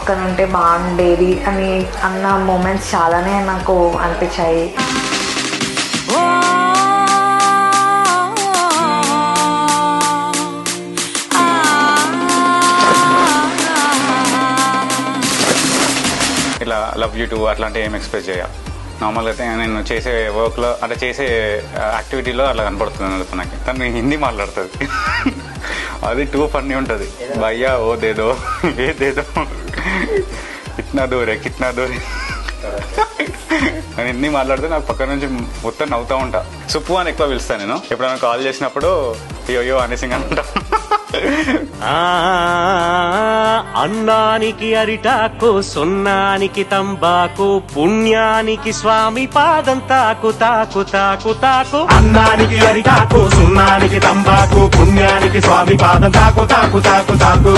పక్కన ఉంటే బాగుండేది అని అన్న మూమెంట్స్ చాలానే నాకు అనిపించాయి. ఇలా లవ్ యూ టూ అట్లాంటివి ఏం ఎక్స్ప్రెస్ చేయాలి. నార్మల్గా అయితే నేను చేసే వర్క్లో అంటే చేసే యాక్టివిటీలో అలా కనపడుతుంది తనకి. తను హిందీ మాట్లాడుతుంది, అది టూ ఫన్నీ ఉంటుంది. భయ్యా ఓ దేదో ఏ దేదో కిట్నా దూరే కిట్నా దూరే నేను హిందీ మాట్లాడితే నాకు పక్క నుంచి మొత్తం నవ్వుతూ ఉంటా. సుప్పు అని ఎక్కువ పిలుస్తాను నేను. ఎప్పుడైనా కాల్ చేసినప్పుడు అయ్యో అనేసి అంటా. అన్నానికి అరిటాకు, సున్నానికి తంబాకు, పుణ్యానికి స్వామి పాదం తాకు తాకు తాకు తాకు. అన్నానికి అరిటాకు, సున్నానికి తంబాకు, పుణ్యానికి స్వామి పాదం తాకు తాకు తాకు తాకు.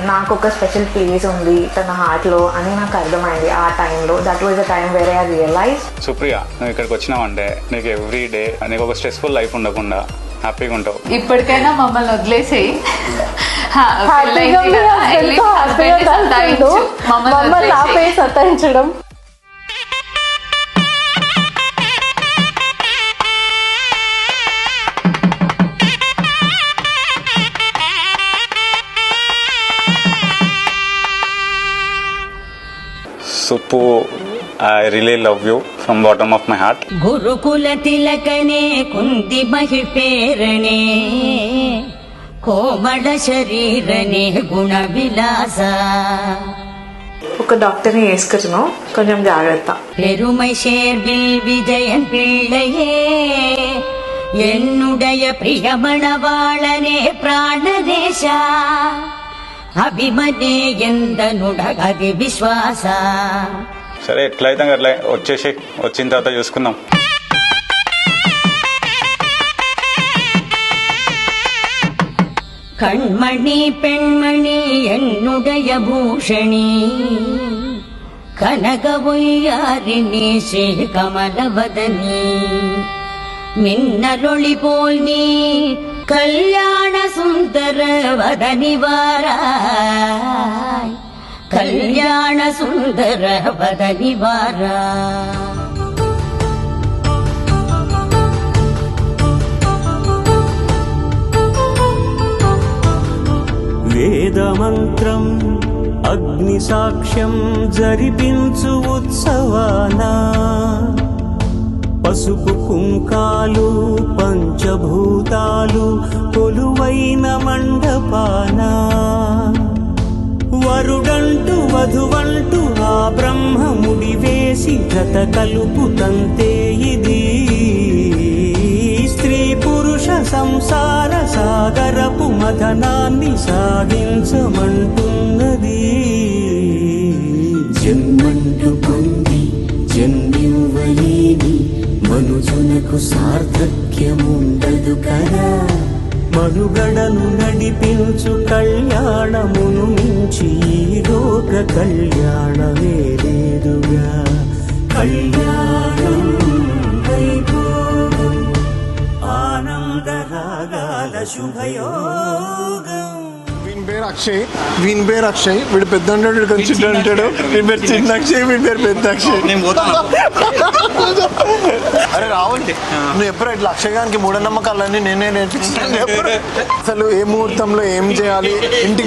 నాకు ఒక స్పెషల్ ప్లేస్ ఉంది తన హార్ట్లో అని నాకు అర్థమైంది ఆ టైంలో. That was the time where I realise. Supriya, నువ్వు ఇక్కడికి వచ్చినావంటే నీకు ఎవ్రీ డే నీకు ఒక స్ట్రెస్ఫుల్ లైఫ్ ఉండకుండా హ్యాపీగా ఉంటావు. ఇప్పటికైనా మమ్మల్ని వదిలేసేయి. సతాయించడం సుప్పు, I really love you from bottom of my heart. గురుకుల తిలకనే కుంది మహిపేరణే కోమళ శరీరనే గుణ విలాస. ఒక డాక్టర్ని వేసుకొచ్చును, కొంచెం జాగ్రత్త. பெருமை சேர்வில் விஜயன் பிள்ளையே என்னுடைய பிரியமணவாளனே ప్రాణదేశ అభిమనే ఎందనుడగది విశ్వాస. సరే ఎట్లయితే అట్లా వచ్చేసి వచ్చిన తర్వాత చూసుకుందాం. கண்மணி பெண்மணி என்னுடைய பூஷணி கனக ஒய்யாரிணி ஸ்ரீ கமலவதனி மின்னலொளி போல் நீ கல்யாண சுந்தர வதனி வாராய் கல்யாண சுந்தர வதனி வாராய். వేదమంత్రం అగ్ని సాక్ష్యం జరిపించు ఉత్సవాన పసుపు కుంకాలు పంచభూతాలు కొలువైన మండపాన వరుడంటూ వధువంటూ ఆ బ్రహ్మముడి వేసి గత కలుపుతంతే ఇది స్త్రీ పురుష సంసార సాగరపు మథనాన్ని సాగించమంటున్నది. జన్మంటూ పొంది జన్మివ్వలేని మనుజునకు సార్థక్యముండదు కదా. మనుగడను నడిపించు కళ్యాణమును మించి ఈ లోక కళ్యాణమే లేదుగా. కళ్యాణం వైభోగం ఆనందరాగాల శుభయోగం. వీని పేరు అక్షయ్, వీడు పెద్ద ఉంటాడు, వీడు చిన్న ఉంటాడు. వీని పేరు చిన్న అక్షయ్, వీని పేరు పెద్ద అక్షయ్. అరే రాహుల్, నువ్వు ఎప్పుడు ఇట్లా అక్షయ్ గారికి మూఢనమ్మకాలన్నీ నేనే నేర్పిస్తాను. అసలు ఏ ముహూర్తంలో ఏం చేయాలి, ఇంటి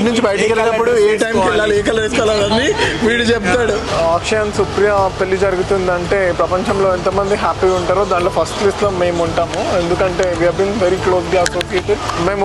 నుంచి బయటికి వెళ్ళినప్పుడు ఏ టైంకి వెళ్ళాలి, ఏ కలర్ వేసుకోవాలని వీడు చెప్తాడు. అక్షయ్ అండ్ సుప్రియ పెళ్లి జరుగుతుందంటే ప్రపంచంలో ఎంతమంది హ్యాపీగా ఉంటారో దాంట్లో ఫస్ట్ లిస్ట్ లో మేము ఉంటాము. ఎందుకంటే we have been very closely associated. మేము